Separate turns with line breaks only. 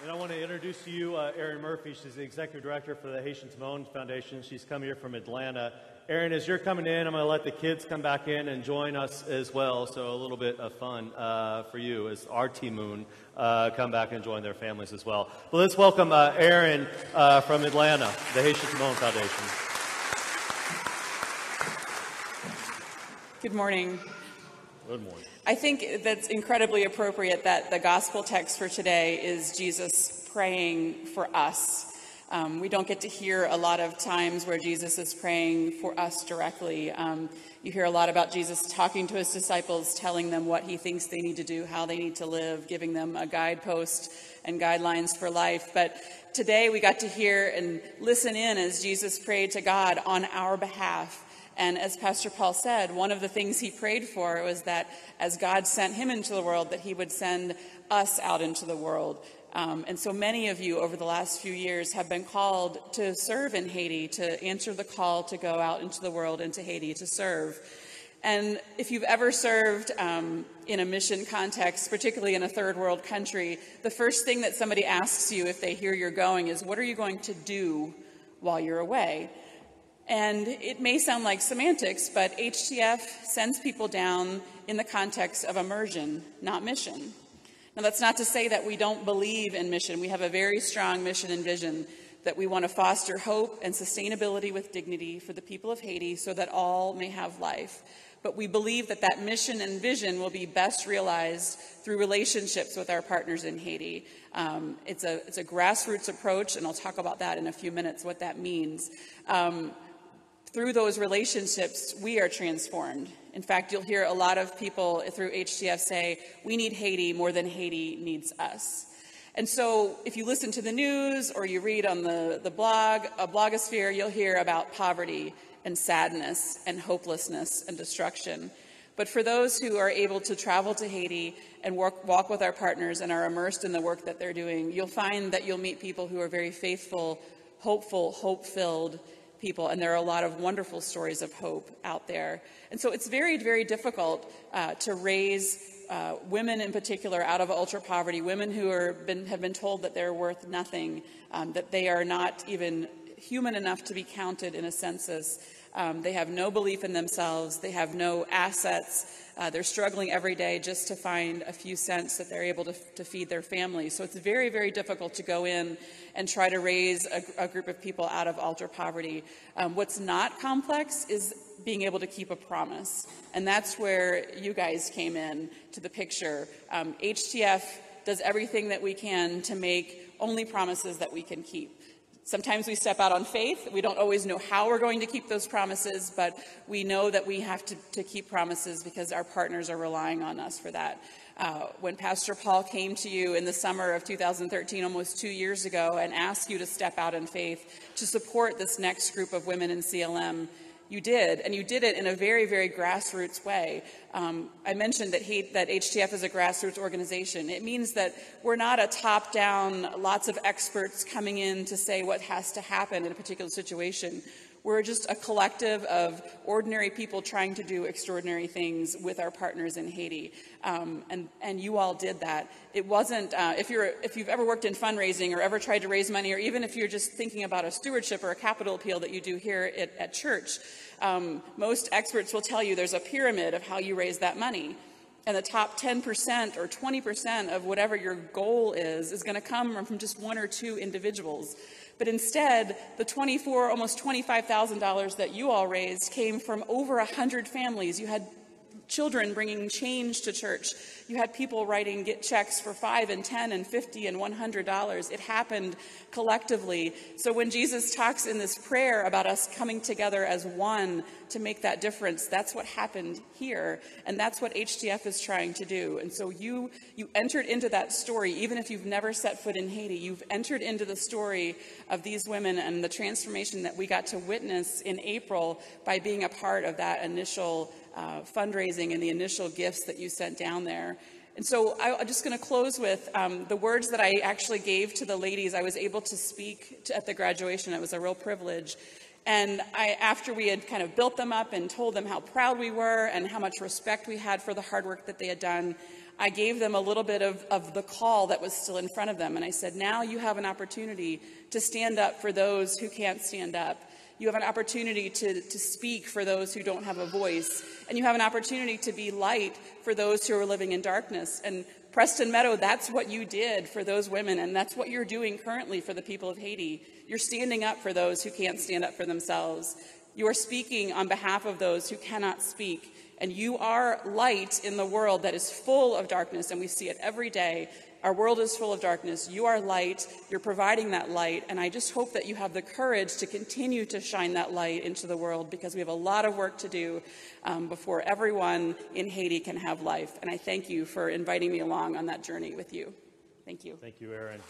And I want to introduce to you Erin Murphy. She's the Executive Director for the Haitian Timon Foundation. She's come here from Atlanta. Erin, as you're coming in, I'm going to let the kids come back in and join us as well. So a little bit of fun for you as our Timon come back and join their families as well. But let's welcome Erin from Atlanta, the Haitian Timon Foundation.
Good morning.
Good morning.
I think that's incredibly appropriate that the gospel text for today is Jesus praying for us. We don't get to hear a lot of times where Jesus is praying for us directly. You hear a lot about Jesus talking to his disciples, telling them what he thinks they need to do, how they need to live, giving them a guidepost and guidelines for life. But today we got to hear and listen in as Jesus prayed to God on our behalf. And as Pastor Paul said, one of the things he prayed for was that as God sent him into the world, that he would send us out into the world. And so many of you over the last few years have been called to serve in Haiti, to answer the call to go out into the world, into Haiti, to serve. And if you've ever served in a mission context, particularly in a third world country, the first thing that somebody asks you if they hear you're going is, what are you going to do while you're away? And it may sound like semantics, but HTF sends people down in the context of immersion, not mission. Now, that's not to say that we don't believe in mission. We have a very strong mission and vision that we want to foster hope and sustainability with dignity for the people of Haiti so that all may have life. But we believe that that mission and vision will be best realized through relationships with our partners in Haiti. It's a grassroots approach, and I'll talk about that in a few minutes, what that means. Through those relationships, we are transformed. In fact, you'll hear a lot of people through HTF say, we need Haiti more than Haiti needs us. And so if you listen to the news or you read on the blog, a blogosphere, you'll hear about poverty and sadness and hopelessness and destruction. But for those who are able to travel to Haiti and walk with our partners and are immersed in the work that they're doing, you'll find that you'll meet people who are very faithful, hopeful, hope-filled people, and there are a lot of wonderful stories of hope out there. And so it's very, very difficult to raise women in particular out of ultra poverty, women who have been told that they're worth nothing, that they are not even human enough to be counted in a census. They have no belief in themselves. They have no assets. They're struggling every day just to find a few cents that they're able to feed their families. So it's very, very difficult to go in and try to raise a group of people out of ultra poverty. What's not complex is being able to keep a promise. And that's where you guys came in to the picture. HTF does everything that we can to make only promises that we can keep. Sometimes we step out on faith. We don't always know how we're going to keep those promises, but we know that we have to keep promises because our partners are relying on us for that. When Pastor Paul came to you in the summer of 2013, almost 2 years ago, and asked you to step out in faith to support this next group of women in CLM, you did, and you did it in a very, very grassroots way. I mentioned that HTF is a grassroots organization. It means that we're not a top-down, lots of experts coming in to say what has to happen in a particular situation. We're just a collective of ordinary people trying to do extraordinary things with our partners in Haiti, and you all did that. It wasn't if you've ever worked in fundraising or ever tried to raise money, or even if you're just thinking about a stewardship or a capital appeal that you do here at church. Most experts will tell you there's a pyramid of how you raise that money. And the top 10% or 20% of whatever your goal is going to come from just one or two individuals. But instead, the almost $25,000 that you all raised came from over 100 families. You had children bringing change to church. You had people writing checks for $5 and $10 and $50 and $100. It happened collectively. So when Jesus talks in this prayer about us coming together as one to make that difference, that's what happened here. And that's what HTF is trying to do. And so you entered into that story, even if you've never set foot in Haiti. You've entered into the story of these women and the transformation that we got to witness in April by being a part of that initial fundraising and the initial gifts that you sent down there. And so I'm just going to close with the words that I actually gave to the ladies. I was able to speak at the graduation. It was a real privilege. And after we had kind of built them up and told them how proud we were and how much respect we had for the hard work that they had done, I gave them a little bit of the call that was still in front of them. And I said, now you have an opportunity to stand up for those who can't stand up. You have an opportunity to speak for those who don't have a voice. And you have an opportunity to be light for those who are living in darkness. And Preston Meadow, that's what you did for those women, and that's what you're doing currently for the people of Haiti. You're standing up for those who can't stand up for themselves. You are speaking on behalf of those who cannot speak. And you are light in the world that is full of darkness, and we see it every day. Our world is full of darkness. You are light. You're providing that light, and I just hope that you have the courage to continue to shine that light into the world, because we have a lot of work to do before everyone in Haiti can have life. And I thank you for inviting me along on that journey with you. Thank you.
Thank you, Erin.